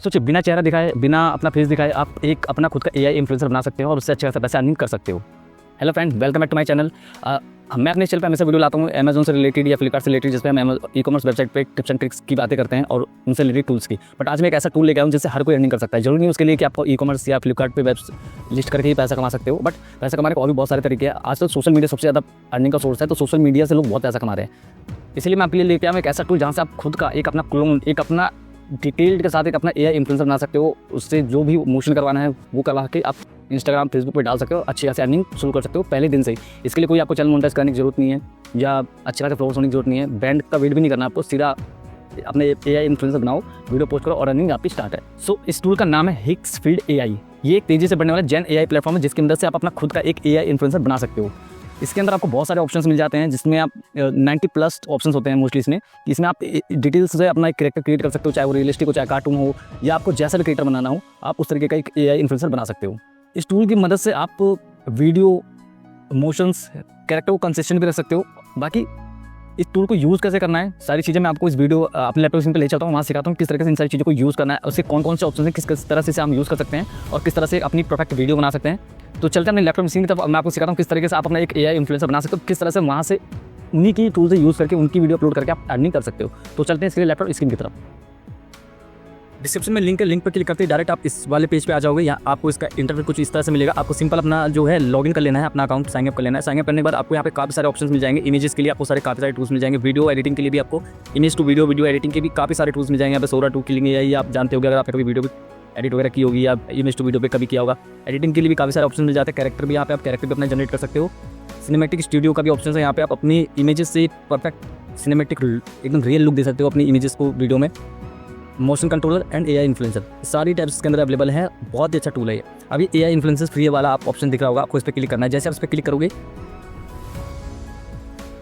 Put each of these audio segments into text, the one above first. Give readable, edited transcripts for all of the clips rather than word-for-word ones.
सोचिए, बिना चेहरा दिखाए, बिना अपना फेस दिखाए आप एक अपना खुद का एआई इन्फ्लुएंसर बना सकते हो और उससे अच्छा खासा पैसा अर्निंग कर सकते हो। Hello friend, welcome back to my channel. मैं अपने चैनल पे हमेशा वीडियो लाता हूँ अमेजोन से रिलेटेड या फ्लिपकार्ट से रिलेटेड, जिसपे हम ई कॉमर्स वेबसाइट पे टिप्स एंड ट्रिक्स की बातें करते हैं और उनसे रिलेटेड टूल्स की। बट आज मैं एक ऐसा टूल लेके आया हूँ जिससे हर कोई अर्निंग कर सकता है। जरूरी नहीं उसके लिए कि आपको ई कॉमर्स या फ्लिपकार्ट पे वेब लिस्ट करके ही पैसा कमा सकते हो, बट पैसा कमाने के और भी बहुत सारे तरीके हैं। आजकल सोशल मीडिया सबसे ज़्यादा अर्निंग का सोर्स है, तो सोशल मीडिया से लोग बहुत पैसा कमा रहे हैं। इसलिए मैं आपके लिए लेके आया हूँ एक ऐसा टूल जहाँ से आप खुद का एक अपना क्लोन, एक अपना डिटेल्ड के साथ एक अपना एआई इन्फ्लुएंसर बना सकते हो। उससे जो भी मोशन करवाना है वो करवा के आप इंस्टाग्राम, फेसबुक पे डाल सकते हो, अच्छी खासी अर्निंग शुरू कर सकते हो पहले दिन से ही। इसके लिए कोई आपको चैनल मोनेटाइज करने की जरूरत नहीं है या अच्छे खासे फॉलोअर्स होने की जरूरत नहीं है, ब्रांड का वेट भी नहीं करना आपको। सीधा अपने एआई इन्फ्लुएंसर बनाओ, वीडियो पोस्ट करो और अर्निंग आपकी स्टार्ट है। सो इस टूल का नाम है हिक्सफील्ड एआई। ये एक तेजी से बढ़ने वाला जेन एआई प्लेटफॉर्म है जिसके अंदर से आप अपना खुद का एक एआई इन्फ्लुएंसर बना सकते हो। इसके अंदर आपको बहुत सारे ऑप्शंस मिल जाते हैं, जिसमें आप 90+ ऑप्शंस होते हैं मोस्टली इसमें आप डिटेल्स से अपना एक कैरेक्टर क्रिएट कर सकते हो, चाहे वो रियलिस्टिक हो, चाहे कार्टून हो, या आपको जैसा भी क्रिएटर बनाना हो आप उस तरीके का एक एआई इन्फ्लुएंसर बना सकते हो। इस टूल की मदद से आप वीडियो, मोशंस, कैरेक्टर को कंसिस्टेंट भी रख सकते हो। बाकी इस टूल को यूज़ कैसे करना है, सारी चीज़ें मैं आपको इस वीडियो अपने लैपटॉप स्क्रीन पे ले चलता हूँ, वहाँ सिखाता हूँ किस तरह से इन सारी चीज़ों को यूज़ करना है, उससे कौन कौन से ऑप्शन है, किस तरह से हम यूज़ कर सकते हैं और किस तरह से अपनी परफेक्ट वीडियो बना सकते हैं। तो चलते हैं अपने लैपटॉप स्क्रीन की तरफ। मैं आपको सिखाता हूँ किस तरीके से आप अपना एक एआई इन्फ्लुएंसर बना सकते हो, किस तरह से वहाँ से उन्हीं की टूल से यूज़ करके उनकी वीडियो अपलोड करके आप अर्निंग कर सकते हो। तो चलते हैं इसके लिए लैपटॉप स्क्रीन की तरफ। डिस्क्रिप्शन में लिंक है, लिंक पर क्लिक करते ही डायरेक्ट आप इस वाले पेज पे आ जाओगे। यहाँ आपको इसका इंटरफेस कुछ इस तरह से मिलेगा। आपको सिंपल अपना जो है लॉगिन कर लेना है, अपना अकाउंट साइन अप कर लेना है। साइन अप करने के बाद आपको यहाँ पे काफ़ी सारे ऑप्शंस मिल जाएंगे। इमेजेस के लिए आपको काफ़ी सारे टूल्स मिल जाएंगे। वीडियो एडिटिंग के लिए भी आपको इमेज टू वीडियो एडिटिंग के भी काफ़ी सारे टूल्स मिल जाएंगे। यहाँ पे सोरा 2 के लिए ये आप जानते होंगे, अगर आपने कभी वीडियो एडिट वगैरह की होगी या इमेज टू वीडियो पे कभी किया होगा। एडिटिंग के लिए भी काफ़ी सारे ऑप्शन मिल जाते हैं। कैरेक्टर भी यहाँ पे आप कैरेक्टर भी अपना जनरेट कर सकते हो। सिनेमैटिक स्टूडियो का भी ऑप्शन है, यहाँ पे आप अपनी इमेजेस से परफेक्ट सिनेमैटिक एकदम रियल लुक दे सकते हो अपनी इमेजेस को वीडियो में। Motion controller and AI influencer सारी टाइप्स के अंदर अवेलेबल है। बहुत ही अच्छा टूल है ये। अभी एआई इन्फ्लुएंसर फ्री वाला आप ऑप्शन दिख रहा होगा, आपको इस पर क्लिक करना है। जैसे आप इस पर क्लिक करोगे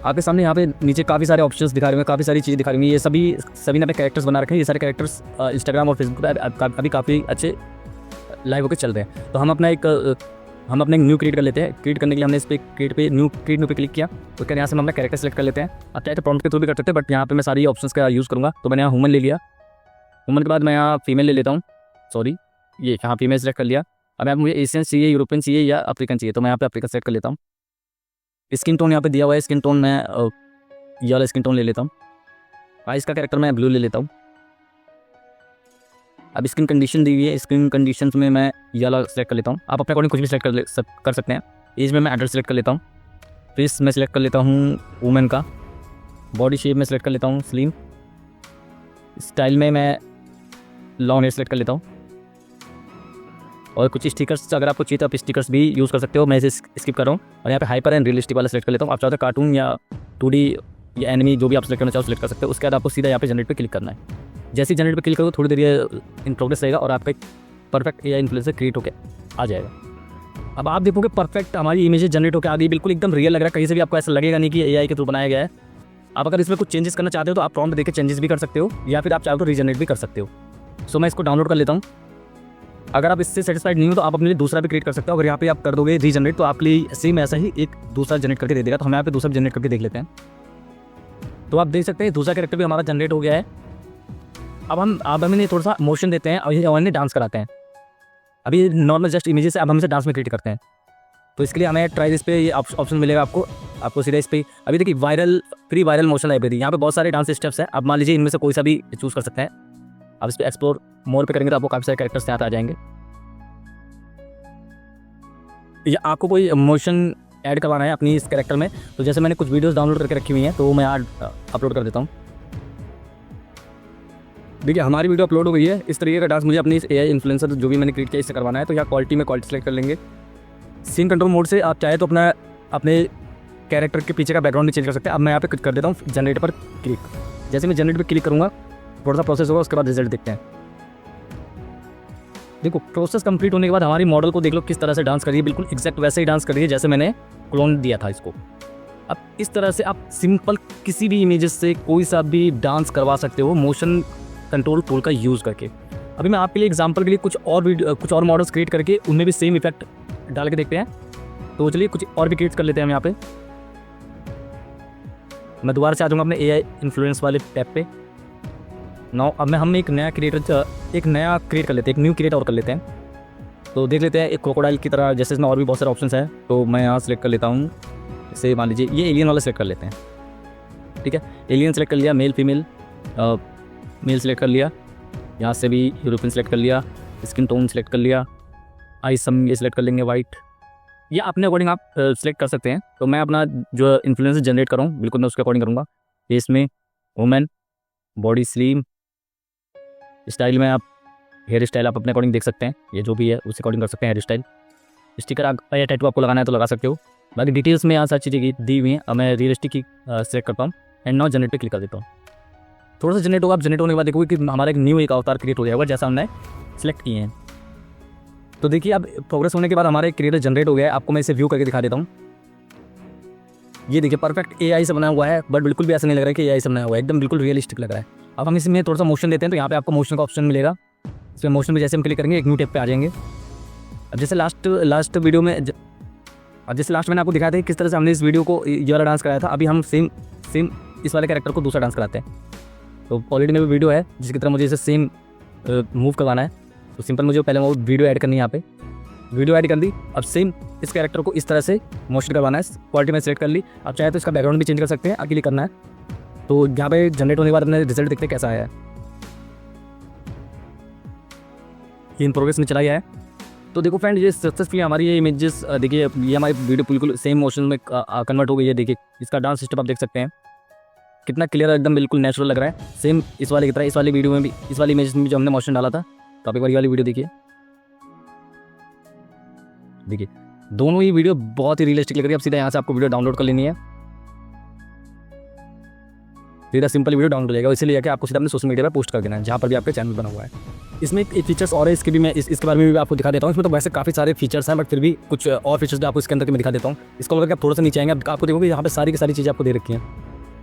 आपके सामने यहाँ पे नीचे काफ़ी सारे ऑप्शंस दिखा रहे हैं, काफ़ी सारी चीज़ें दिखा रही हैं। ये सभी ने अपने कैरेक्टर्स बना रखे हैं। ये सारे कैरेक्टर्स इंस्टाग्राम और फेसबुक पर अभी काफ़ी अच्छे लाइव होकर चल रहे हैं। तो हम अपना एक न्यू क्रिएट कर लेते हैं। क्रिएट करने के लिए हमने इस पर क्रिएट न्यू पे क्लिक किया। तो क्या यहाँ से हम अपना कैरेक्टर सेलेक्ट कर लेते हैं। आप चाहे तो प्रॉम्प्ट के थ्रू भी कर सकते हैं, बट यहाँ पे मैं सारी ऑप्शंस का यूज़ करूँगा। तो मैंने यहाँ ह्यूमन ले लिया। ह्यूमन के बाद मैं यहाँ फीमेल ले लेता हूँ। सॉरी, ये यहाँ फीमेल सेलेक्ट कर लिया। अब यहाँ मुझे एशियन चाहिए, यूरोपियन चाहिए या अफ्रीकन चाहिए, तो मैं यहाँ पे अफ्रीकन सेलेक्ट कर लेता हूँ। स्किन टोन यहाँ पे दिया हुआ है, स्किन टोन मैं ये वाला स्किन टोन ले लेता हूँ। आइस का कैरेक्टर मैं ब्लू ले लेता हूँ। अब स्किन कंडीशन दी हुई है, स्किन कंडीशंस में मैं ये वाला सेलेक्ट कर लेता हूँ। आप अपने अकॉर्डिंग कुछ भी सेलेक्ट कर सकते हैं। एज में मैं एडल्ट सेलेक्ट कर लेता हूँ। फेस में सेलेक्ट कर लेता हूँ वुमेन का। बॉडी शेप में सेलेक्ट कर लेता हूँ स्लिम। स्टाइल में मैं लॉन्ग हेयर सेलेक्ट कर लेता हूँ। और कुछ स्टिकर्स अगर आपको चाहिए तो आप स्टिकर्स भी यूज़ कर सकते हो, मैं इसे स्किप कर रहा हूँ। और यहाँ पे हाइपर एंड रियलिस्टिक वाला सेलेक्ट कर लेता हूँ। आप चाहते हो कार्टून या 2D या एनिमी, जो भी आप सेलेक्ट करना चाहो सेलेक्ट कर सकते हो। उसके बाद आपको सीधा यहाँ पे जनरेट पे क्लिक करना है। जैसे ही जनरेट पे क्लिक करो थोड़ी देर ये इन प्रोग्रेस रहेगा और आपका एक परफेक्ट एआई इन्फ्लुएंसर क्रिएट होकर आ जाएगा। अब आप देखोगे परफेक्ट हमारी इमेजेस जनरेट होकर आ गई, बिल्कुल एकदम रियल लग रहा है। कहीं से भी आपको ऐसा लगेगा नहीं कि एआई के थ्रू बनाया गया है। आप अगर इसमें कुछ चेंजेस करना चाहते हो तो आप प्रॉम्प्ट देकर चेंजेस भी कर सकते हो, या फिर आप चाहो तो रीजनरेट भी कर सकते हो। सो मैं इसको डाउनलोड कर लेता हूँ। अगर आप इससे सेटिस्फाइड नहीं हो तो आप अपने लिए दूसरा भी क्रिएट कर सकते हो। अगर यहाँ पे आप कर दोगे रीजनरेट तो आपके लिए सेम ऐसा ही एक दूसरा जनरेट करके दे देगा। तो हम यहाँ पे दूसरा जनरेट करके देख लेते हैं। तो आप देख सकते हैं दूसरा कैरेक्टर भी हमारा जनरेट हो गया है। अब हमें थोड़ा सा मोशन देते हैं और इन्हें डांस कराते हैं। अभी नॉर्मल जस्ट इमेजेस से अब हम इसे डांस में क्रिएट करते हैं। तो इसके लिए हमें ट्राई इस पर ये ऑप्शन मिलेगा आपको सीधा इस पर। अभी देखिए फ्री वायरल मोशन लाइब्रेरी, यहाँ पे बहुत सारे डांस स्टेप्स हैं। अब मान लीजिए इनमें से कोई सा भी चूज़ कर सकते हैं। आप इस पर एक्सप्लोर मोर पे करेंगे तो आपको काफ़ी सारे कैरेक्टर्स यहाँ पे आ जाएंगे। या आपको कोई मोशन ऐड करवाना है अपनी इस कैरेक्टर में, तो जैसे मैंने कुछ वीडियोस डाउनलोड करके रखी हुई हैं तो मैं आज अपलोड कर देता हूँ। देखिए हमारी वीडियो अपलोड हो गई है। इस तरीके का डांस मुझे अपनी इस एआई इन्फ्लुएंसर जो भी मैंने क्रिएट किया इससे करवाना है। तो यहाँ क्वालिटी सेलेक्ट कर लेंगे। सीन कंट्रोल मोड से आप चाहे तो अपने कैरेक्टर के पीछे का बैकग्राउंड भी चेंज कर सकते हैं। अब मैं यहाँ पे कर देता हूँ जनरेट पर क्लिक। जैसे मैं जनरेट पर क्लिक करूँगा थोड़ा सा प्रोसेस होगा, उसके बाद रिजल्ट देखते हैं। देखो प्रोसेस कंप्लीट होने के बाद हमारी मॉडल को देख लो किस तरह से डांस कर रही है, बिल्कुल एग्जैक्ट वैसे ही डांस कर रही है जैसे मैंने क्लोन दिया था इसको। अब इस तरह से आप सिंपल किसी भी इमेजेस से कोई सा भी डांस करवा सकते हो मोशन कंट्रोल टूल का यूज़ करके। अभी मैं आपके लिए एग्जांपल के लिए कुछ और मॉडल्स क्रिएट करके उनमें भी सेम इफेक्ट डाल के देखते हैं। तो चलिए कुछ और भी क्रिएट कर लेते हैं हम यहाँ पे। मैं दोबारा से आ जाऊँगा अपने एआई इन्फ्लुएंस वाले टैब पे। अब हम एक नया क्रिएट कर लेते हैं, एक न्यू क्रिएट और कर लेते हैं। तो देख लेते हैं एक क्रोकोडाइल की तरह, जैसे इसमें और भी बहुत सारे ऑप्शंस हैं। तो मैं यहाँ सेलेक्ट कर लेता हूँ, जैसे मान लीजिए ये एलियन वाला सेलेक्ट कर लेते हैं। ठीक है, एलियन सेलेक्ट कर लिया, मेल फीमेल, मेल सेलेक्ट कर लिया, यहाँ से भी यूरोपियन सेलेक्ट कर लिया, स्किन टोन सेलेक्ट कर लिया, आइस हम ये सेलेक्ट कर लेंगे वाइट। ये अपने अकॉर्डिंग आप सेलेक्ट कर सकते हैं। तो मैं अपना जो इन्फ्लुएंसर जनरेट कर रहा हूँ बिल्कुल मैं उसके अकॉर्डिंग करूँगा। फेस में वुमेन, बॉडी स्लिम, स्टाइल में आप हेयर स्टाइल आप अपने अकॉर्डिंग देख सकते हैं, ये जो भी है उसके अकॉर्डिंग कर सकते हैं हेयर स्टाइल। स्टिकर या टैटू आपको लगाना है तो लगा सकते हो। बाकी डिटेल्स में यहाँ सारी चीज़ें दी हुई हैं। अब मैं रियलिस्टिक की सेलेक्ट करता हूँ एंड नाउ जनरेट पे क्लिक कर देता हूँ। थोड़ा सा जनरेट होगा, आप जनरेट होने के बाद देखोगे कि हमारा एक न्यू एक अवतार क्रिएट हो जाएगा जैसा हमने सेलेक्ट किए हैं। तो देखिए अब प्रोग्रेस होने के बाद हमारा एक क्रिएटर जनरेट हो गया है। आपको मैं इसे व्यू करके दिखा देता हूँ। ये देखिए परफेक्ट एआई से बना हुआ है, बट बिल्कुल भी ऐसा नहीं लग रहा है कि एआई से बनाया हुआ है, एकदम बिल्कुल रियलिस्टिक लग रहा है। अब हम इसमें थोड़ा सा मोशन देते हैं, तो यहाँ पे आपको मोशन का ऑप्शन मिलेगा। इसमें मोशन में जैसे हम क्लिक करेंगे एक न्यू टैब पे आ जाएंगे। अब जैसे लास्ट वीडियो में जैसे लास्ट मैंने आपको दिखाया था किस तरह से हमने इस वीडियो को ये वाला डांस कराया था, अभी हम सेम इस वाले कैरेक्टर को दूसरा डांस कराते हैं। तो ऑलरेडी में भी वीडियो है जिसकी तरह मुझे इसे सेम मूव करवाना है। तो सिंपल मुझे पहले वो वीडियो ऐड करनी है, यहाँ पे वीडियो ऐड कर दी। अब सेम इस कैरेक्टर को इस तरह से मोशन करवाना है। क्वालिटी में सेलेक्ट कर ली। आप चाहे तो इसका बैकग्राउंड भी चेंज कर सकते हैं, अकेले करना है। तो यहाँ पे जनरेट होने के बाद अपने रिजल्ट देखते हैं कैसा आया है। ये इन प्रोग्रेस में चला गया है। तो देखो फ्रेंड, ये सक्सेसफुली हमारी ये इमेजेस देखिए, ये हमारी वीडियो बिल्कुल सेम मोशन में कन्वर्ट हो गई है। देखिए इसका डांस सिस्टम आप देख सकते हैं कितना क्लियर, एकदम बिल्कुल नेचुरल लग रहा है, सेम इस वाले की तरह। इस वाली वीडियो में भी, इस वाली इमेज में जो हमने मोशन डाला था, तो आप एक बार ये वाली वीडियो देखिए। देखिए दोनों ही वीडियो बहुत ही रियलिस्टिक लग रही है। अब सीधा यहाँ से आपको वीडियो डाउनलोड कर लेनी है, सीधा सिंपल वीडियो डाउनलोड हो जाएगा। इसीलिए जाके आपको सीधा अपने सोशल मीडिया पर पोस्ट कर देना है, जहाँ पर भी आपका चैनल बना हुआ है। इसमें एक फीचर्स और है, इसके भी मैं इसके बारे में भी आपको दिखा देता हूँ। इसमें तो वैसे काफ़ी सारे फीचर्स हैं, बट फिर भी कुछ और फीचर्स भी आपको इसके अंदर के मैं दिखा देता हूँ। इसको अगर आप थोड़ा सा नीचे आएंगे, आपको देखोगे यहाँ पे सारी की सारी चीज़ें आपको दे रखी हैं।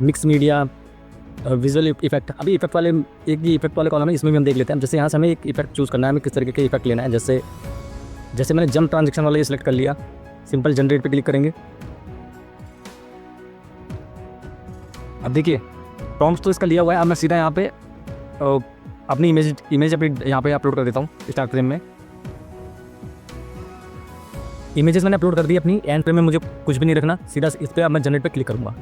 Mix media, visual effect. अभी इफेक्ट वाले एक ही इफेक्ट वाले कॉलम है, इसमें भी हम देख लेते हैं। जैसे यहाँ से हमें एक इफेक्ट चूज़ करना है, हमें किस तरीके के इफेक्ट लेना है। जैसे मैंने जंप ट्रांजेक्शन वाला ये सिलेक्ट कर लिया, सिंपल जनरेट पे क्लिक करेंगे। अब देखिए प्रॉम्प्ट तो इसका लिया हुआ है। अब मैं सीधा यहाँ पे अपनी इमेज अपनी यहाँ पे अपलोड कर देता हूँ। स्टार्ट फ्रेम में इमेजेस मैंने अपलोड कर दी अपनी। एंड फ्रेम में मुझे कुछ भी नहीं रखना, सीधा इस पर अब मैं जनरेट पे क्लिक करूँगा।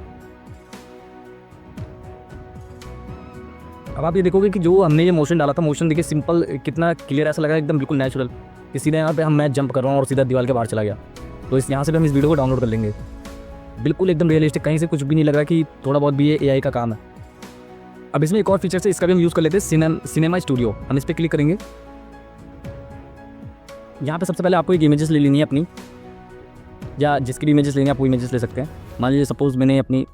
अब आप ये देखोगे कि जो हमने ये मोशन डाला था, मोशन देखिए सिंपल कितना क्लियर ऐसा लगा, एकदम बिल्कुल नेचुरल। कि सीधा यहाँ पे मैं जंप कर रहा हूँ और सीधा दीवार के बाहर चला गया। तो यहाँ से भी हम इस वीडियो को डाउनलोड कर लेंगे। बिल्कुल एकदम रियलिस्टिक, कहीं से कुछ भी नहीं लग रहा कि थोड़ा बहुत भी ये एआई का काम है। अब इसमें एक और फीचर है, इसका भी हम यूज़ कर लेते हैं, सिनेमा स्टूडियो। हम इस पर क्लिक करेंगे। यहाँ पे सबसे पहले आपको एक इमेजेस ले लेनी है अपनी, या जिसकी भी इमेजेस लेनी है आप वो इमेजेस ले सकते हैं। मान लीजिए सपोज मैंने अपनी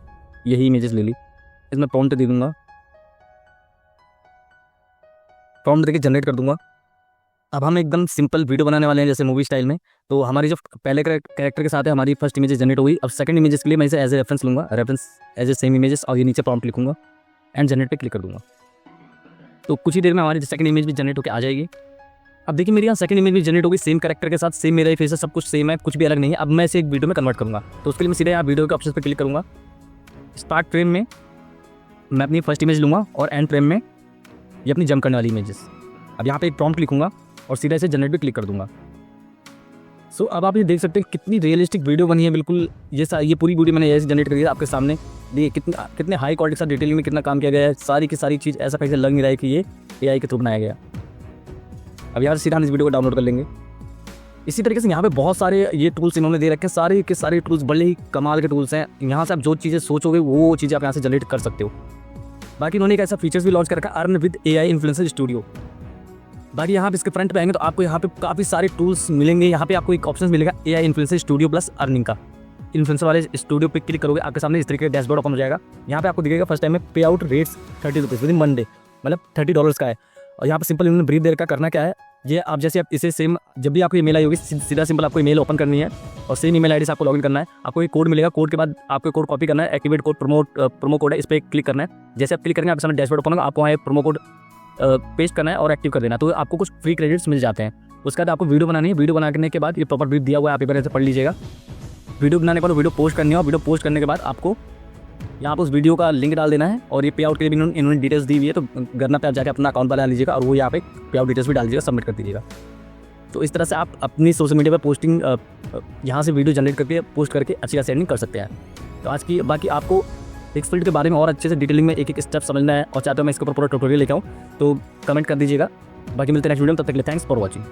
यही इमेजेस ले ली, इसमें प्रॉम्प्ट दे दूँगा, प्रॉम्प्ट देके जनरेट कर दूँगा। अब हम एकदम सिंपल वीडियो बनाने वाले हैं जैसे मूवी स्टाइल में। तो हमारी जो पहले कैरेक्टर के साथ है, हमारी फर्स्ट इमेज जनरेट हो गई। अब सेकंड इमेजेस के लिए मैं इसे एज ए रेफरेंस लूँगा, reference as a same images, और ये नीचे प्रॉम्प्ट लिखूँगा एंड जनरेट पे क्लिक कर दूँगा। तो कुछ ही देर में हमारी सेकंड इमेज भी जनरेट होकर आ जाएगी। अब देखिए मेरी यहाँ सेकंड इमेज भी जनरेट होगी, सेम कैरेक्टर के साथ, सेम मेरा ही फेस है, सब कुछ सेम है, कुछ भी अलग नहीं है। अब मैं इसे एक वीडियो में कन्वर्ट करूँगा। तो उसके लिए मैं सीधे यहाँ वीडियो के ऑप्शन पर क्लिक करूँगा। स्टार्ट फ्रेम में मैं अपनी फर्स्ट इमेज लूँगा और एंड फ्रेम में ये अपनी जंप करने वाली इमेजेस। अब यहाँ पे एक प्रॉम्प्ट लिखूँगा और सीधा इसे जनरेट पे क्लिक कर दूँगा। सो अब आप ये देख सकते हैं कितनी रियलिस्टिक वीडियो बनी है। बिल्कुल ये पूरी वीडियो मैंने ऐसे जनरेट करी है आपके सामने। देखिए कितने हाई क्वालिटी के साथ डिटेलिंग में कितना काम किया गया है। सारी की सारी चीज़ ऐसा कहीं से लग नहीं रहा है कि ये एआई के थ्रू बनाया गया। अब यहाँ से सीधा हम इस वीडियो को डाउनलोड कर लेंगे। इसी तरीके से यहाँ पे बहुत सारे ये टूल्स इन्होंने दे रखे हैं, सारे के सारे टूल्स बड़े ही कमाल के टूल्स हैं। यहाँ से आप जो चीज़ें सोचोगे वो चीज़ें आप यहाँ से जनरेट कर सकते हो। बाकी इन्होंने एक ऐसा फीचर्स भी लॉन्च कर रखा है, earn with AI influencer studio. बाकी यहाँ पे इसके फ्रंट पे आएंगे तो आपको यहाँ पे काफ़ी सारे टूल्स मिलेंगे। यहाँ पे आपको एक ऑप्शन मिलेगा AI influencer studio plus earning का। इन्फ्लुएंसर वाले स्टूडियो पे क्लिक करोगे, आपके सामने इस तरीके का डैशबोर्ड ओपन हो जाएगा। यहाँ पे आपको दिखेगा फर्स्ट टाइम में पे out rates 30 rupees with in Monday, मतलब $30 का है। और यहाँ पे सिंपल इन्होंने ब्रीफ देर का करना क्या है, ये आप जैसे आप इसे सेम जब भी आपको ईमेल आई होगी, सीधा सिंपल आपको ईमेल ओपन करनी है और सेम ईमेल आईडी से आपको लॉगिन करना है। आपको एक कोड मिलेगा, कोड के बाद आपको कोड कॉपी करना है, एक्टिवेट कोड प्रोमो कोड है, इस पर क्लिक करना है। जैसे आप क्लिक करेंगे आपके सामने डैशबोर्ड ओपन होगा, आपको वहाँ प्रोमो कोड पेस्ट करना है और एक्टिव कर देना, तो आपको कुछ फ्री क्रेडिट्स मिल जाते हैं। उसके बाद आपको वीडियो बनानी है, वीडियो बनाने के बाद ये प्रॉपर ब्रीफ दिया हुआ है, आप एक बार ऐसे पढ़ लीजिएगा। वीडियो बनाने के बाद वीडियो पोस्ट करनी है और वीडियो पोस्ट करने के बाद आपको यहाँ पर उस वीडियो का लिंक डाल देना है और ये पे आउट के लिए भी इन्होंने डिटेल्स दी हुई है, तो करना पे आप जाकर अपना अकाउंट बना लीजिएगा और वो यहाँ पे पे आउट डिटेल्स भी डाल दीजिएगा, सबमिट कर दीजिएगा। तो इस तरह से आप अपनी सोशल मीडिया पर पोस्टिंग यहाँ से वीडियो जनरेट करके पोस्ट करके अच्छी खासी अर्निंग कर सकते हैं। तो आज की बाकी आपको इस फील्ड के बारे में और अच्छे से डिटेलिंग में एक स्टेप समझना है और चाहते हो मैं इसके ऊपर पूरा ट्यूटोरियल लेके आऊँ तो कमेंट कर दीजिएगा। बाकी मिलते हैं नेक्स्ट वीडियो में, तब तक के लिए थैंक्स फॉर वॉचिंग।